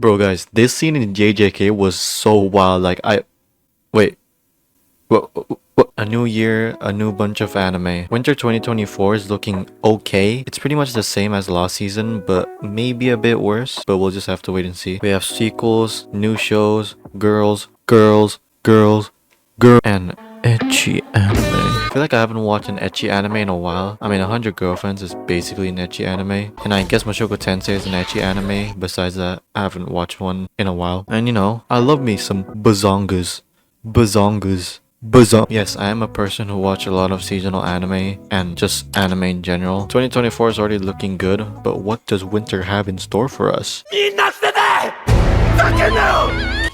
Bro, guys, this scene in JJK was so wild. Like, wait. What? A new year, a new bunch of anime. Winter 2024 is looking okay. It's pretty much the same as last season, but maybe a bit worse. But we'll just have to wait and see. We have sequels, new shows, girls, and ecchi anime. I feel like I haven't watched an ecchi anime in a while. I mean, 100 Girlfriends is basically an ecchi anime. And I guess Mushoku Tensei is an ecchi anime. Besides that, I haven't watched one in a while. And you know, I love me some bazongas. Yes, I am a person who watch a lot of seasonal anime and just anime in general. 2024 is already looking good, but what does winter have in store for us?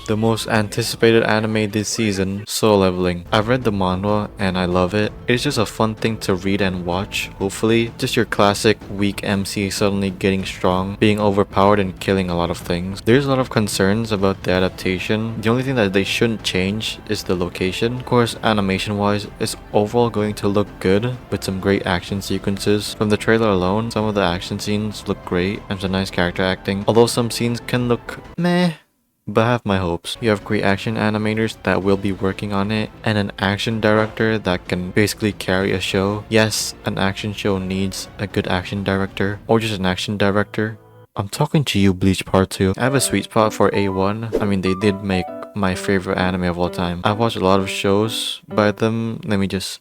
The most anticipated anime this season, Solo Leveling. I've read the manhwa and I love it. It's just a fun thing to read and watch, hopefully. Just your classic weak MC suddenly getting strong, being overpowered and killing a lot of things. There's a lot of concerns about the adaptation. The only thing that they shouldn't change is the location. Of course, animation wise, it's overall going to look good with some great action sequences. From the trailer alone, some of the action scenes look great and some nice character acting. Although some scenes can look meh, but I have my hopes. You have great action animators that will be working on it, and an action director that can basically carry a show. Yes, an action show needs a good action director, or just an action director. I'm talking to you, Bleach Part 2. I have a sweet spot for A1. I mean, they did make my favorite anime of all time. I've watched a lot of shows by them. Let me just...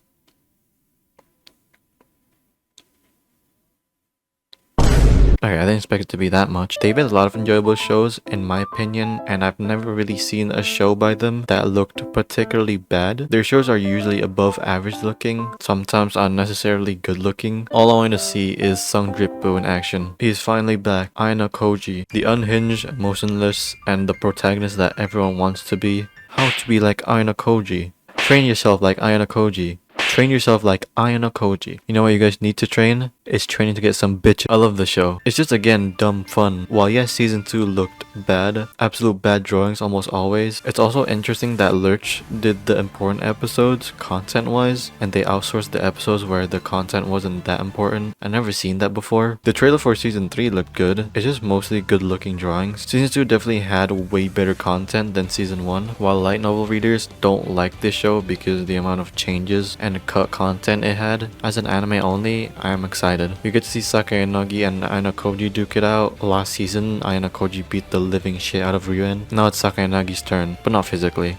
Okay, I didn't expect it to be that much. They've had a lot of enjoyable shows, in my opinion, and I've never really seen a show by them that looked particularly bad. Their shows are usually above average looking, sometimes unnecessarily good looking. All I want to see is Sungdripu in action. He's finally back. Aina Koji, the unhinged, motionless, and the protagonist that everyone wants to be. How to be like Aina Koji? Train yourself like Aina Koji. Train yourself like Ayano Koji. You know what you guys need to train? It's training to get some bitch. I love the show. It's just again dumb fun. While yes, season 2 looked bad, absolute bad drawings almost always, it's also interesting that Lurch did the important episodes content wise and they outsourced the episodes where the content wasn't that important. I've never seen that before. The trailer for season 3 looked good. It's just mostly good looking drawings. Season 2 definitely had way better content than season 1. While light novel readers don't like this show because of the amount of changes and cut content it had, as an anime only, I am excited. We get to see Sakayanagi and Aina Koji duke it out. Last season, Aina Koji beat the living shit out of Frieren. Now it's Sakayanagi's turn, but not physically.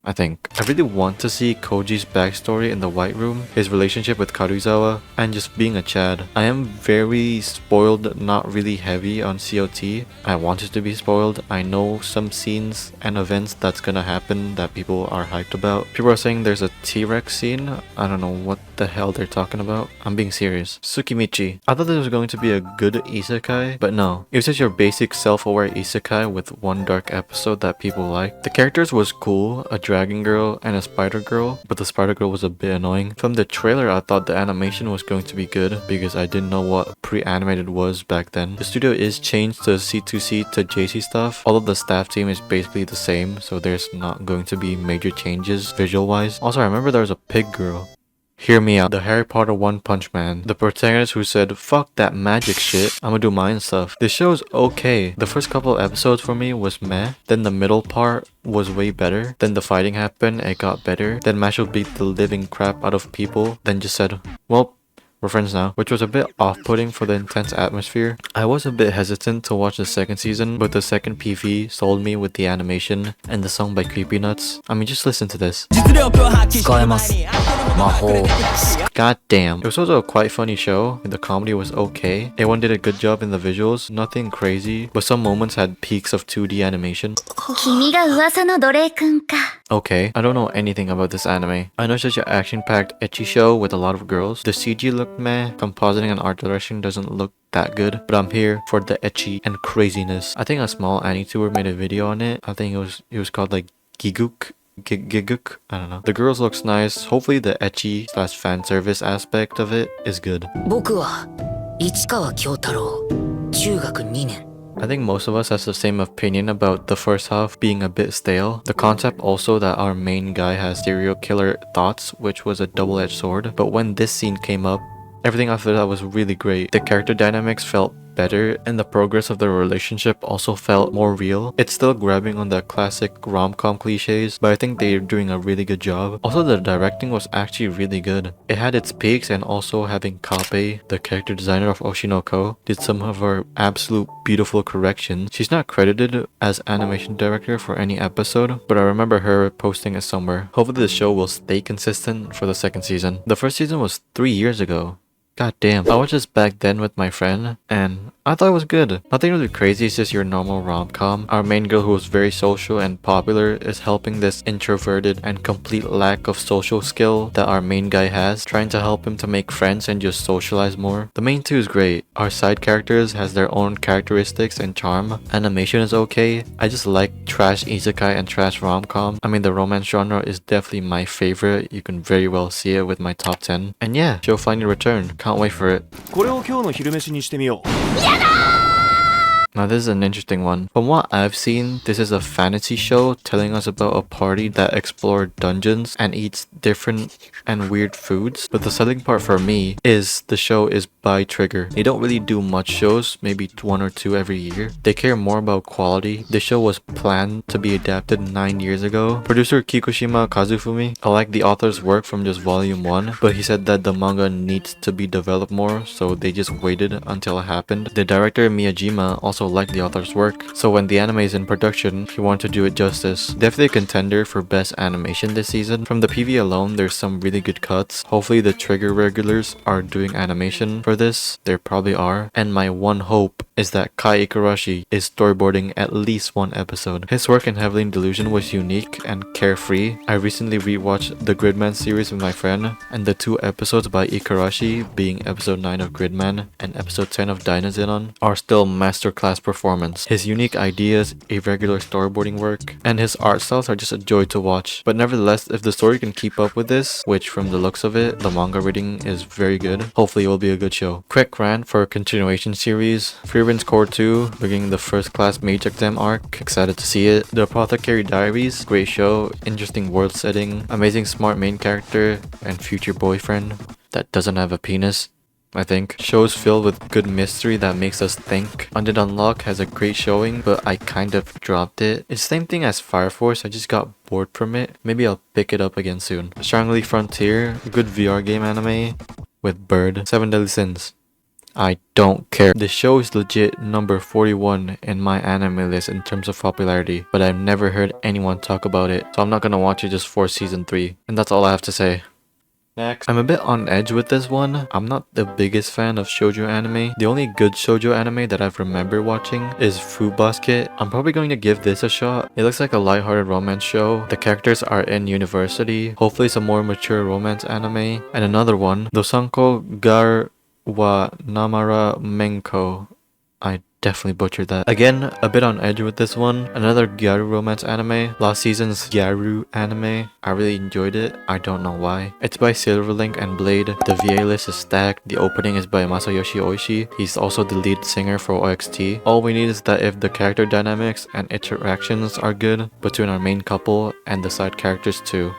I think. I really want to see Koji's backstory in the White Room, his relationship with Karuizawa, and just being a Chad. I am very spoiled, not really heavy on COT. I want it to be spoiled. I know some scenes and events that's gonna happen that people are hyped about. People are saying there's a T-Rex scene. I don't know what the hell they're talking about. I'm being serious. Tsukimichi. I thought this was going to be a good isekai, but no. It was just your basic self-aware isekai with one dark episode that people liked. The characters was cool, a dragon girl and a spider girl, but the spider girl was a bit annoying. From the trailer, I thought the animation was going to be good because I didn't know what pre-animated was back then. The studio is changed to C2C to JC stuff, although the staff team is basically the same, so there's not going to be major changes visual wise. Also, I remember there was a pig girl. Hear me out. The Harry Potter One Punch Man. The protagonist who said, fuck that magic shit, I'ma do my own stuff. This show's okay. The first couple episodes for me was meh. Then the middle part was way better. Then the fighting happened, it got better. Then Mashle beat the living crap out of people. Then just said, well, we're friends now, which was a bit off-putting for the intense atmosphere. I was a bit hesitant to watch the second season, but the second PV sold me with the animation and the song by Creepy Nuts. I mean, just listen to this. God damn. It was also a quite funny show. The comedy was okay. A1 did a good job in the visuals. Nothing crazy, but some moments had peaks of 2D animation. Okay, I don't know anything about this anime. I know it's such an action-packed ecchi show with a lot of girls. The CG looked meh. Compositing and art direction doesn't look that good, but I'm here for the ecchi and craziness. I think a small AniTuber made a video on it. I think it was called like Giguk. I don't know. The girls looks nice. Hopefully the ecchi / fan service aspect of it is good. I think most of us has the same opinion about the first half being a bit stale. The concept also that our main guy has serial killer thoughts, which was a double-edged sword. But when this scene came up, everything after that was really great. The character dynamics felt better, and the progress of their relationship also felt more real. It's still grabbing on the classic rom-com cliches, but I think they're doing a really good job. Also, the directing was actually really good. It had its peaks, and also having Kape, the character designer of Oshinoko, did some of her absolute beautiful corrections. She's not credited as animation director for any episode, but I remember her posting it somewhere. Hopefully the show will stay consistent for the second season. The first season was 3 years ago. God damn. I watched this back then with my friend, and I thought it was good. Nothing really crazy, it's just your normal rom-com. Our main girl, who was very social and popular, is helping this introverted and complete lack of social skill that our main guy has, trying to help him to make friends and just socialize more. The main two is great. Our side characters has their own characteristics and charm. Animation is okay. I just like trash isekai and trash rom-com. I mean, the romance genre is definitely my favorite. You can very well see it with my top 10. And yeah, show finally returned. Can't wait for it. これを今日の昼飯にしてみよう。 Now this is an interesting one. From what I've seen, this is a fantasy show telling us about a party that explored dungeons and eats different and weird foods. But the selling part for me is the show is by Trigger. They don't really do much shows, maybe 1 or 2 every year. They care more about quality. The show was planned to be adapted 9 years ago. Producer Kikushima Kazufumi, I like the author's work from just volume 1, but he said that the manga needs to be developed more, so they just waited until it happened. The director Miyajima also liked the author's work, so when the anime is in production, he wanted to do it justice. Definitely a contender for best animation this season. From the PV alone, there's some really good cuts. Hopefully the Trigger regulars are doing animation for this. There probably are. And my one hope is that Kai Ikarashi is storyboarding at least 1 episode. His work in Heavenly Delusion was unique and carefree. I recently rewatched the Gridman series with my friend, and the 2 episodes by Ikarashi, being episode 9 of Gridman and episode 10 of Dynazenon, are still masterclass performance. His unique ideas, irregular storyboarding work, and his art styles are just a joy to watch. But nevertheless, if the story can keep up with this, which from the looks of it, the manga reading is very good, hopefully it will be a good show. Quick rant for a continuation series. Frieren's Core 2, beginning the first class mage exam arc. Excited to see it. The Apothecary Diaries, great show, interesting world setting, amazing smart main character, and future boyfriend that doesn't have a penis. I think. Shows filled with good mystery that makes us think. Undead Unluck has a great showing, but I kind of dropped it. It's the same thing as Fire Force, I just got bored from it. Maybe I'll pick it up again soon. Shangri-La Frontier, a good VR game anime with Bird. 7 Deadly Sins. I don't care. The show is legit number 41 in my anime list in terms of popularity, but I've never heard anyone talk about it, so I'm not gonna watch it just for season 3. And that's all I have to say. Next. I'm a bit on edge with this one. I'm not the biggest fan of shoujo anime. The only good shoujo anime that I've remembered watching is Fruit Basket. I'm probably going to give this a shot. It looks like a lighthearted romance show. The characters are in university. Hopefully it's a more mature romance anime. And another one, Dosanko Gar wa Namara Menkoi. I definitely butchered that. Again, a bit on edge with this one. Another Gyaru romance anime. Last season's Gyaru anime. I really enjoyed it. I don't know why. It's by Silverlink and Blade. The VA list is stacked. The opening is by Masayoshi Oishi. He's also the lead singer for OXT. All we need is that if the character dynamics and interactions are good between our main couple and the side characters too.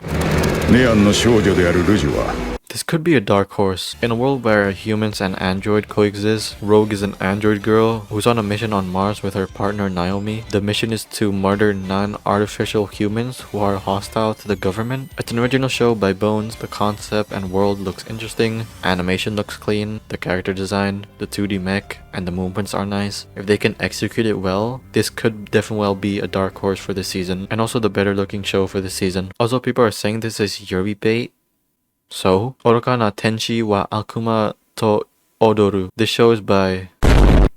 This could be a dark horse. In a world where humans and android coexist, Rogue is an android girl who's on a mission on Mars with her partner Naomi. The mission is to murder non-artificial humans who are hostile to the government. It's an original show by Bones. The concept and world looks interesting. Animation looks clean. The character design, the 2D mech, and the movements are nice. If they can execute it well, this could definitely well be a dark horse for this season, and also the better looking show for this season. Also, people are saying this is Yuri bait. So, Oroka na Tenshi wa Akuma to Odoru. This show is by...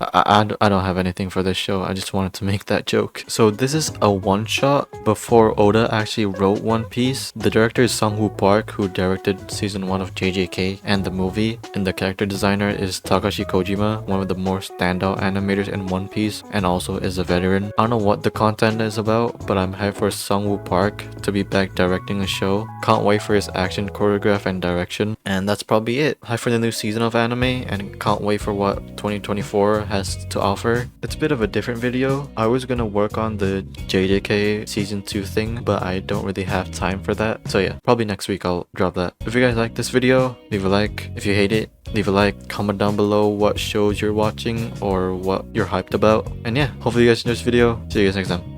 I don't have anything for this show. I just wanted to make that joke. So this is a one-shot before Oda actually wrote One Piece. The director is Sang-woo Park, who directed season 1 of JJK and the movie. And the character designer is Takashi Kojima, one of the more standout animators in One Piece, and also is a veteran. I don't know what the content is about, but I'm hyped for Sang-woo Park to be back directing a show. Can't wait for his action choreograph and direction. And that's probably it. Hyped for the new season of anime, and can't wait for what 2024 Namara has to offer. It's a bit of a different video. I was gonna work on the JJK season 2 thing, but I don't really have time for that. So yeah, probably next week I'll drop that. If you guys like this video, leave a like. If you hate it, leave a like. Comment down below what shows you're watching or what you're hyped about. And yeah, hopefully you guys enjoyed this video. See you guys next time.